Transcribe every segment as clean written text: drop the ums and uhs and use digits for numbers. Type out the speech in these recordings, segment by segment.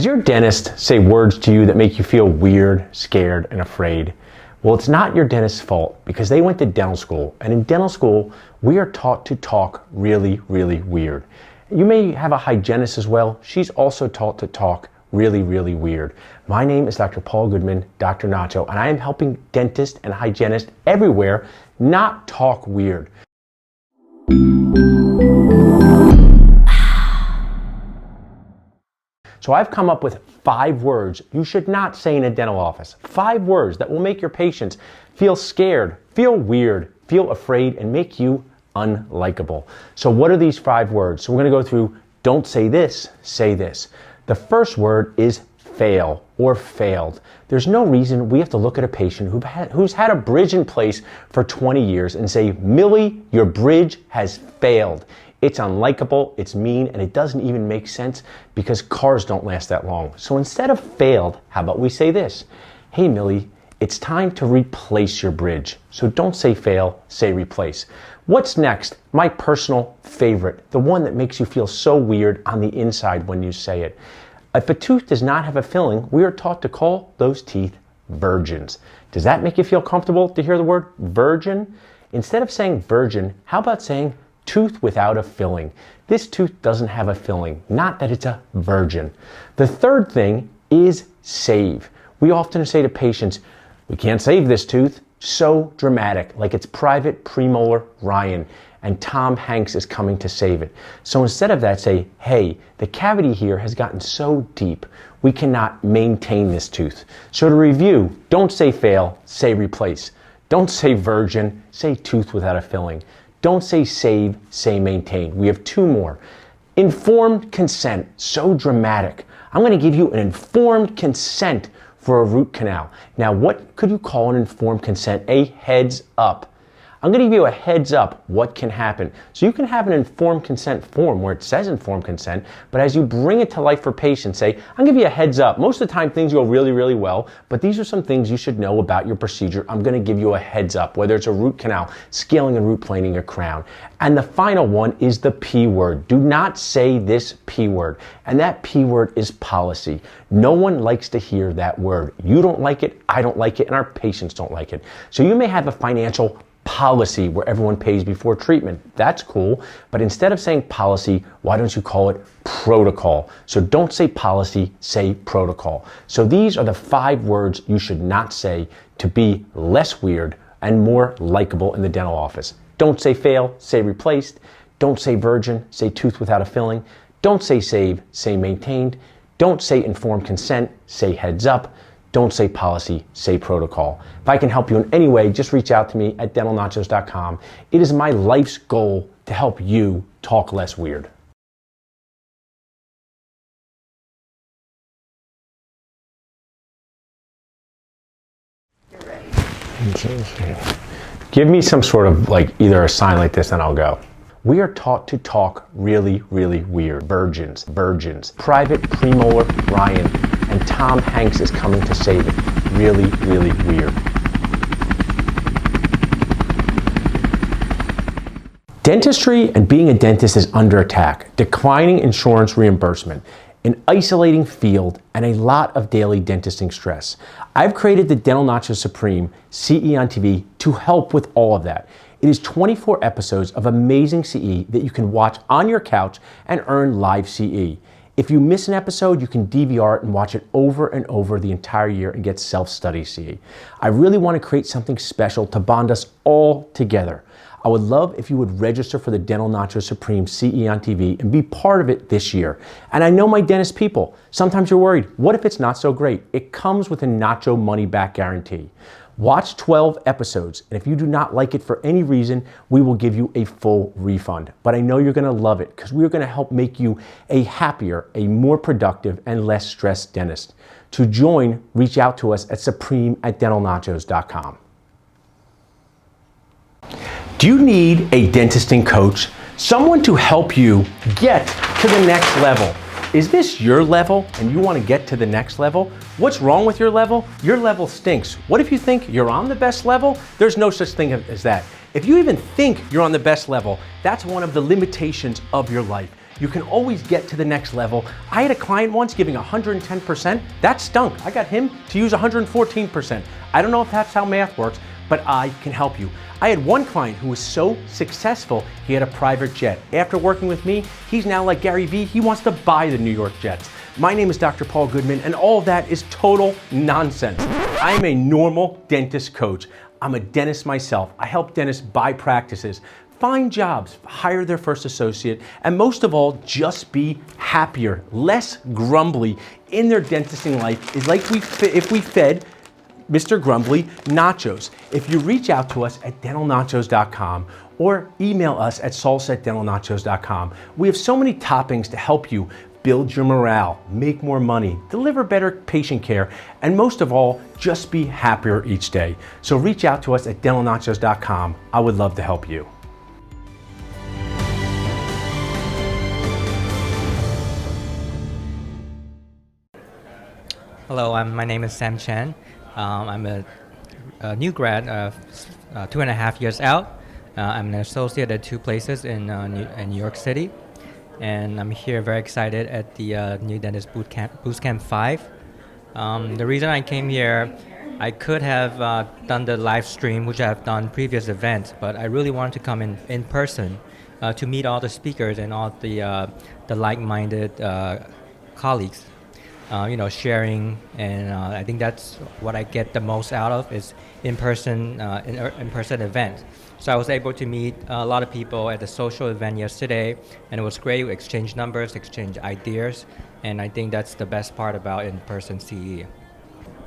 Does your dentist say words to you that make you feel weird, scared, and afraid? Well, it's not your dentist's fault because they went to dental school, and in dental school, we are taught to talk really, really weird. You may have a hygienist as well. She's also taught to talk really, really weird. My name is Dr. Paul Goodman, Dr. Nacho, and I am helping dentists and hygienists everywhere not talk weird. So I've come up with 5 words you should not say in a dental office. 5 words that will make your patients feel scared, feel weird, feel afraid, and make you unlikable. So what are these 5 words? So we're going to go through don't say this, say this. The first word is fail or failed. There's no reason we have to look at a patient who's had a bridge in place for 20 years and say, Millie, your bridge has failed. It's unlikable, it's mean, and it doesn't even make sense because cars don't last that long. So instead of failed, how about we say this? Hey Millie, it's time to replace your bridge. So don't say fail, say replace. What's next? My personal favorite, the one that makes you feel so weird on the inside when you say it. If a tooth does not have a filling, we are taught to call those teeth virgins. Does that make you feel comfortable to hear the word virgin? Instead of saying virgin, how about saying tooth without a filling? This tooth doesn't have a filling, not that it's a virgin. The third thing is save. We often say to patients, we can't save this tooth. So dramatic, like it's Private Premolar Ryan and Tom Hanks is coming to save it. So instead of that, say, hey, the cavity here has gotten so deep, we cannot maintain this tooth. So to review, don't say fail, say replace. Don't say virgin, say tooth without a filling. Don't say save, say maintain. We have 2 more. Informed consent, so dramatic. I'm going to give you an informed consent for a root canal. Now, what could you call an informed consent? A heads up. I'm going to give you a heads up what can happen. So you can have an informed consent form where it says informed consent, but as you bring it to life for patients, say, I'll give you a heads up. Most of the time things go really, really well, but these are some things you should know about your procedure. I'm going to give you a heads up, whether it's a root canal, scaling and root planing a crown. And the final one is the P word. Do not say this P word. And that P word is policy. No one likes to hear that word. You don't like it, I don't like it, and our patients don't like it. So you may have a financial policy where everyone pays before treatment. That's cool. But instead of saying policy, why don't you call it protocol? So don't say policy, say protocol. So these are the 5 words you should not say to be less weird and more likable in the dental office. Don't say fail, say replaced. Don't say virgin, say tooth without a filling. Don't say save, say maintained. Don't say informed consent, say heads up. Don't say policy, say protocol. If I can help you in any way, just reach out to me at dentalnachos.com. It is my life's goal to help you talk less weird. You're ready. Give me some sort of either a sign like this and I'll go. We are taught to talk really, really weird. Virgins. Private Premolar Ryan and Tom Hanks is coming to save it. Really, really weird. Dentistry and being a dentist is under attack. Declining insurance reimbursement, an isolating field, and a lot of daily dentisting stress. I've created the Dental Nachos Supreme CE on TV to help with all of that. It is 24 episodes of amazing CE that you can watch on your couch and earn live CE. If you miss an episode, you can DVR it and watch it over and over the entire year and get self-study CE. I really want to create something special to bond us all together. I would love if you would register for the Dental Nachos Supreme CE on TV and be part of it this year. And I know my dentist people, sometimes you're worried, what if it's not so great? It comes with a Nacho money back guarantee. Watch 12 episodes, and if you do not like it for any reason, we will give you a full refund. But I know you're going to love it because we're going to help make you a happier, a more productive, and less stressed dentist. To join, reach out to us at supreme@dentalnachos.com. Do you need a dentisting coach? Someone to help you get to the next level. Is this your level and you want to get to the next level? What's wrong with your level? Your level stinks. What if you think you're on the best level? There's no such thing as that. If you even think you're on the best level, that's one of the limitations of your life. you can always get to the next level. I had a client once giving 110%. That stunk. I got him to use 114%. I don't know if that's how math works, but I can help you. I had one client who was so successful, he had a private jet. After working with me, he's now like Gary Vee, he wants to buy the New York Jets. My name is Dr. Paul Goodman, and all of that is total nonsense. I am a normal dentist coach. I'm a dentist myself. I help dentists buy practices, find jobs, hire their first associate, and most of all, just be happier, less grumbly in their dentisting life. Is like if we fed Mr. Grumbly Nachos. If you reach out to us at dentalnachos.com or email us at salsa@dentalnachos.com, we have so many toppings to help you build your morale, make more money, deliver better patient care, and most of all, just be happier each day. So reach out to us at dentalnachos.com. I would love to help you. Hello, my name is Sam Chen. I'm a new grad, 2.5 years out. I'm an associate at two places in New York City, and I'm here very excited at the New Dentist Bootcamp 5. The reason I came here, I could have done the live stream, which I've done previous events, but I really wanted to come in person to meet all the speakers and all the like-minded colleagues. Sharing, and I think that's what I get the most out of is in-person event. So I was able to meet a lot of people at the social event yesterday, and it was great. We exchanged numbers, exchanged ideas, and I think that's the best part about in-person CE.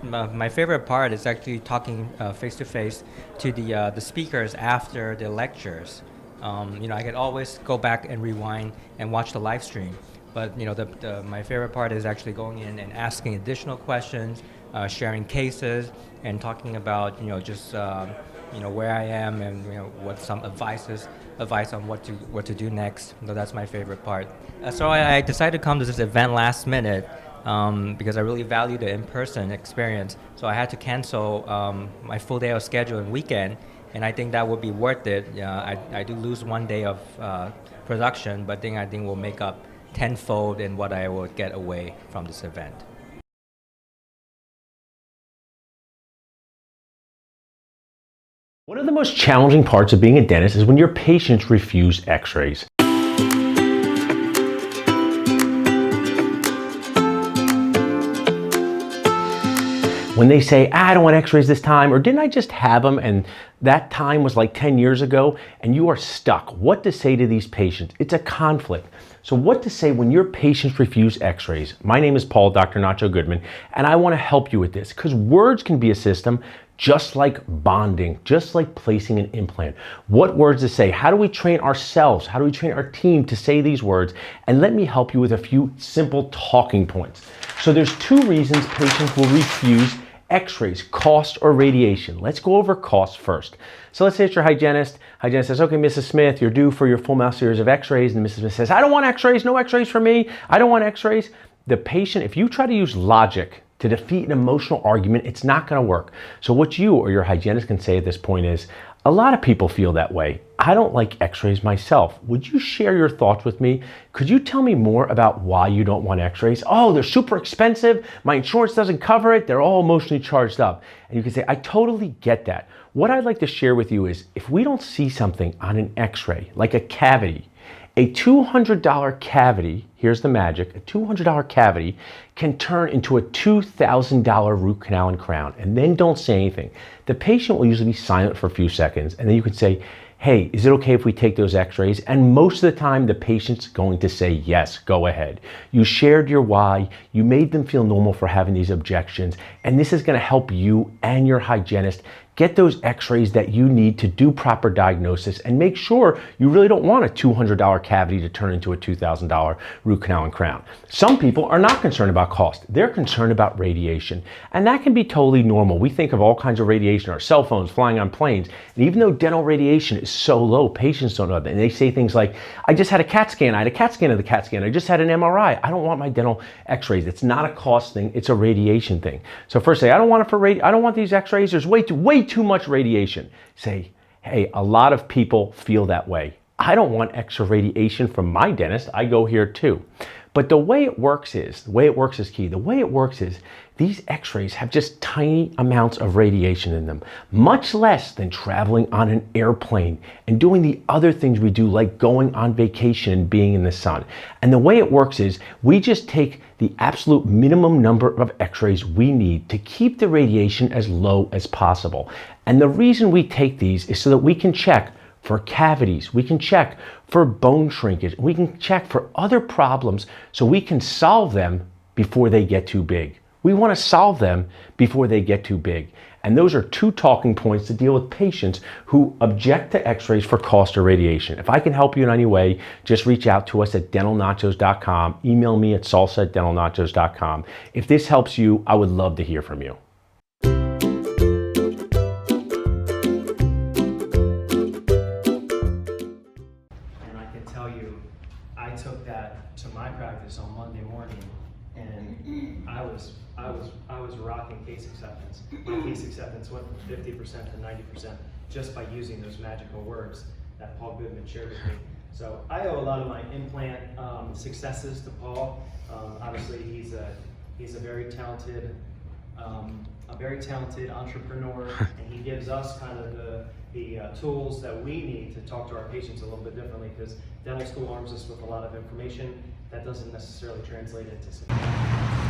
My favorite part is actually talking face-to-face to the speakers after the lectures. I could always go back and rewind and watch the live stream. But my favorite part is actually going in and asking additional questions, sharing cases, and talking about where I am and what some advice on what to do next. So that's my favorite part. So I decided to come to this event last minute because I really value the in-person experience. So I had to cancel my full day of schedule and weekend, and I think that would be worth it. I do lose one day of production, but I think we'll make up tenfold in what I will get away from this event. One of the most challenging parts of being a dentist is when your patients refuse x-rays. When they say, I don't want x-rays this time, or didn't I just have them and that time was like 10 years ago, and you are stuck. What to say to these patients? It's a conflict. So what to say when your patients refuse x-rays? My name is Paul, Dr. Nacho Goodman, and I want to help you with this because words can be a system just like bonding, just like placing an implant. What words to say? How do we train ourselves? How do we train our team to say these words? And let me help you with a few simple talking points. So there's two reasons patients will refuse x-rays, cost or radiation. Let's go over cost first. So let's say it's your hygienist. Hygienist says, okay, Mrs. Smith, you're due for your full mouth series of x-rays. And Mrs. Smith says, I don't want x-rays, no x-rays for me. I don't want x-rays. The patient, if you try to use logic to defeat an emotional argument, it's not gonna work. So what you or your hygienist can say at this point is, a lot of people feel that way. I don't like x-rays myself. Would you share your thoughts with me? Could you tell me more about why you don't want x-rays? Oh, they're super expensive. My insurance doesn't cover it. They're all emotionally charged up. And you can say, I totally get that. What I'd like to share with you is if we don't see something on an x-ray, like a cavity, a $200 cavity, here's the magic, a $200 cavity can turn into a $2,000 root canal and crown, and then don't say anything. The patient will usually be silent for a few seconds, and then you can say, hey, is it okay if we take those x-rays? And most of the time, the patient's going to say, yes, go ahead. You shared your why, you made them feel normal for having these objections, and this is gonna help you and your hygienist get those x-rays that you need to do proper diagnosis and make sure you really don't want a $200 cavity to turn into a $2,000 root canal and crown. Some people are not concerned about cost. They're concerned about radiation. And that can be totally normal. We think of all kinds of radiation, our cell phones, flying on planes. And even though dental radiation is so low, patients don't know that. And they say things like, I just had a CAT scan. I had a CAT scan of the CAT scan. I just had an MRI. I don't want my dental x-rays. It's not a cost thing. It's a radiation thing. So first say, I don't want it for I don't want these x-rays. There's way too much radiation. Say, hey, a lot of people feel that way. I don't want extra radiation from my dentist. I go here too. But the way it works is key. The way it works is these x-rays have just tiny amounts of radiation in them, much less than traveling on an airplane and doing the other things we do, like going on vacation and being in the sun. And the way it works is we just take the absolute minimum number of x-rays we need to keep the radiation as low as possible. And the reason we take these is so that we can check for cavities, we can check for bone shrinkage, we can check for other problems so we can solve them before they get too big. We want to solve them before they get too big. And those are 2 talking points to deal with patients who object to x-rays for cost or radiation. If I can help you in any way, just reach out to us at dentalnachos.com. Email me at salsa@dentalnachos.com. If this helps you, I would love to hear from you. I took that to my practice on Monday morning, and I was rocking case acceptance. My case acceptance went from 50% to 90% just by using those magical words that Paul Goodman shared with me. So I owe a lot of my implant successes to Paul. Obviously, he's a very talented entrepreneur, and he gives us kind of the tools that we need to talk to our patients a little bit differently, because dental school arms us with a lot of information that doesn't necessarily translate into success.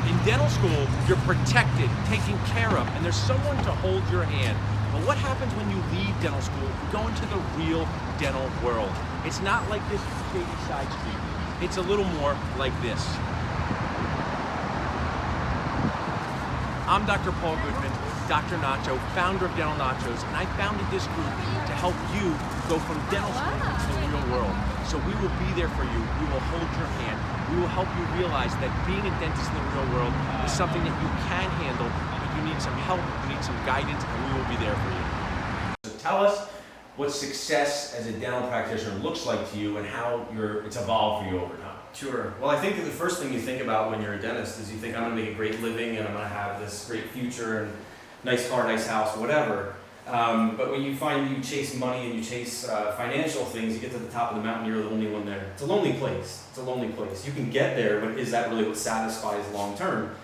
In dental school, you're protected, taken care of, and there's someone to hold your hand. But what happens when you leave dental school and go into the real dental world? It's not like this shady side street. It's a little more like this. I'm Dr. Paul Goodman, Dr. Nacho, founder of Dental Nachos, and I founded this group to help you go from dental school to the real world. So we will be there for you. We will hold your hand. We will help you realize that being a dentist in the real world is something that you can handle, but you need some help, you need some guidance, and we will be there for you. So tell us what success as a dental practitioner looks like to you and how it's evolved for you over time. Sure. Well, I think that the first thing you think about when you're a dentist is you think, I'm going to make a great living and I'm going to have this great future and nice car, nice house, whatever. But when you find you chase money and you chase financial things, you get to the top of the mountain, you're the only one there. It's a lonely place. It's a lonely place. You can get there, but is that really what satisfies long term?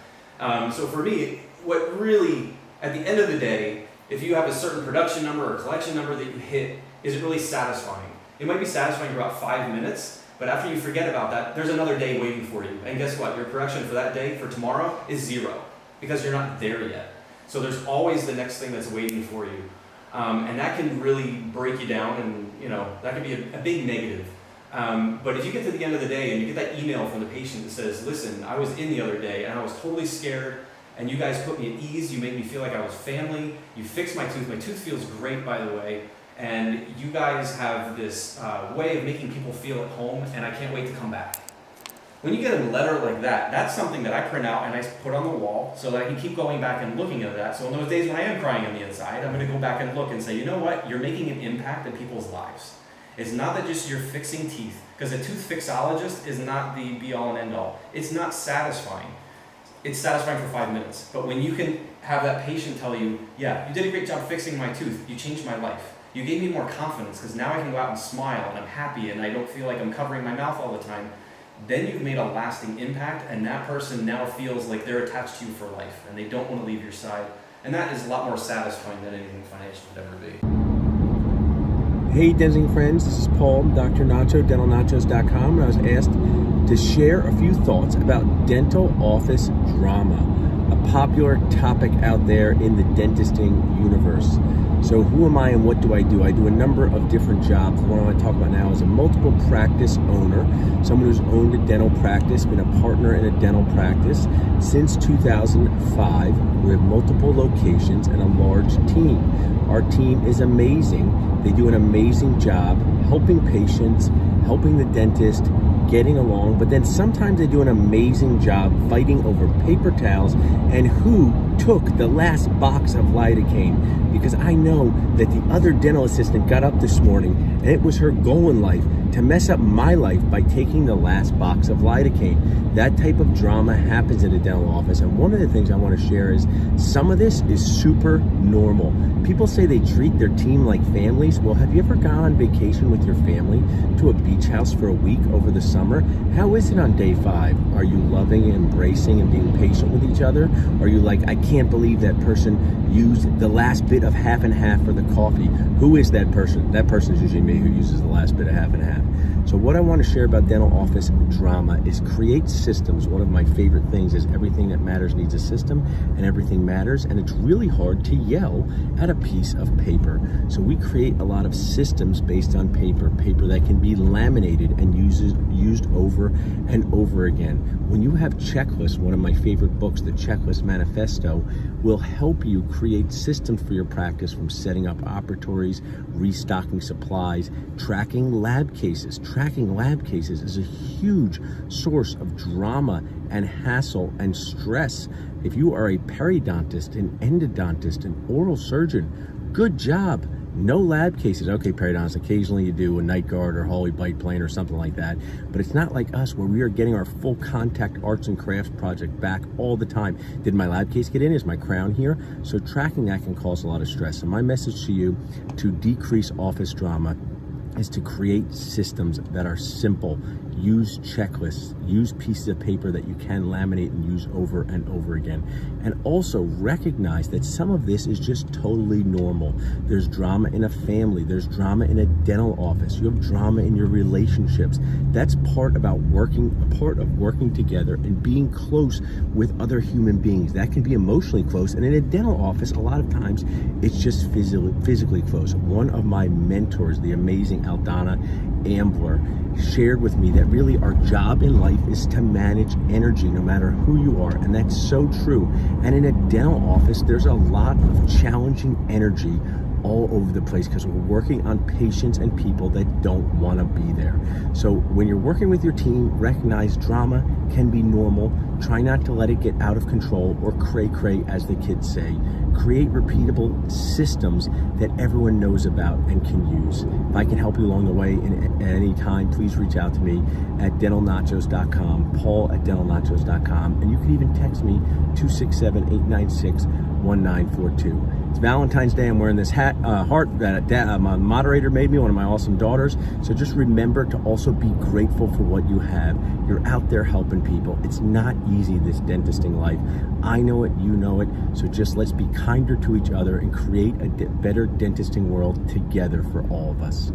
So for me, what really, at the end of the day, if you have a certain production number or collection number that you hit, is it really satisfying? It might be satisfying for about 5 minutes, but after you forget about that, there's another day waiting for you. And guess what? Your production for that day, for tomorrow, is 0, because you're not there yet. So there's always the next thing that's waiting for you. And that can really break you down, and that can be a big negative. But if you get to the end of the day and you get that email from the patient that says, listen, I was in the other day and I was totally scared, and you guys put me at ease, you made me feel like I was family, you fixed my tooth feels great, by the way, and you guys have this way of making people feel at home, and I can't wait to come back. When you get a letter like that, that's something that I print out and I put on the wall so that I can keep going back and looking at that. So in those days when I am crying on the inside, I'm going to go back and look and say, you know what? You're making an impact in people's lives. It's not that just you're fixing teeth, because a tooth fixologist is not the be-all and end-all. It's not satisfying. It's satisfying for 5 minutes. But when you can have that patient tell you, yeah, you did a great job fixing my tooth. You changed my life. You gave me more confidence because now I can go out and smile and I'm happy and I don't feel like I'm covering my mouth all the time. Then you've made a lasting impact, and that person now feels like they're attached to you for life and they don't want to leave your side. And that is a lot more satisfying than anything financial would ever be. Hey dentistry friends, this is Paul, Dr. Nacho, dentalnachos.com, and I was asked to share a few thoughts about dental office drama, a popular topic out there in the dentisting universe. So who am I and what do? I do a number of different jobs. The one I want to talk about now is a multiple practice owner, someone who's owned a dental practice, been a partner in a dental practice since 2005. We have multiple locations and a large team. Our team is amazing. They do an amazing job helping patients, helping the dentist, getting along, but then sometimes they do an amazing job fighting over paper towels and who took the last box of lidocaine, because I know that the other dental assistant got up this morning and it was her goal in life to mess up my life by taking the last box of lidocaine. That type of drama happens in a dental office, and one of the things I want to share is some of this is super normal. People say they treat their team like families. Well, have you ever gone on vacation with your family to a beach house for a week over the summer? How is it on day 5? Are you loving and embracing and being patient with each other? Are you like, I can't believe that person used the last bit of half and half for the coffee? Who is that person? That person is usually me, who uses the last bit of half and half. So what I want to share about dental office drama is create systems. One of my favorite things is everything that matters needs a system, and everything matters, and it's really hard to yell at a piece of paper. So we create a lot of systems based on paper that can be laminated and used over and over again. When you have checklists, one of my favorite books, The Checklist Manifesto, will help you create systems for your practice, from setting up operatories, restocking supplies, tracking lab cases. Tracking lab cases is a huge source of drama and hassle and stress. If you are a periodontist, an endodontist, an oral surgeon, good job. No lab cases. Okay, periodontist, occasionally you do a night guard or Hawley bite plane or something like that, but it's not like us where we are getting our full contact arts and crafts project back all the time. Did my lab case get in? Is my crown here? So tracking that can cause a lot of stress. And my message to you to decrease office drama is to create systems that are simple. Use checklists, use pieces of paper that you can laminate and use over and over again. And also recognize that some of this is just totally normal. There's drama in a family, there's drama in a dental office, you have drama in your relationships. That's part of working together and being close with other human beings. That can be emotionally close, and in a dental office, a lot of times it's just physically close. One of my mentors, the amazing Aldana Ambler, shared with me that really our job in life is to manage energy no matter who you are, and that's so true. And in a dental office, there's a lot of challenging energy all over the place because we're working on patients and people that don't want to be there. So when you're working with your team, recognize drama can be normal. Try not to let it get out of control or cray-cray, as the kids say. Create repeatable systems that everyone knows about and can use. If I can help you along the way at any time, please reach out to me at dentalnachos.com, paul@dentalnachos.com, and you can even text me 267-896-1942. It's Valentine's Day. I'm wearing this heart that my moderator made me, one of my awesome daughters. So just remember to also be grateful for what you have. You're out there helping people. It's not easy, this dentisting life. I know it, you know it. So just let's be kinder to each other and create a better dentisting world together for all of us.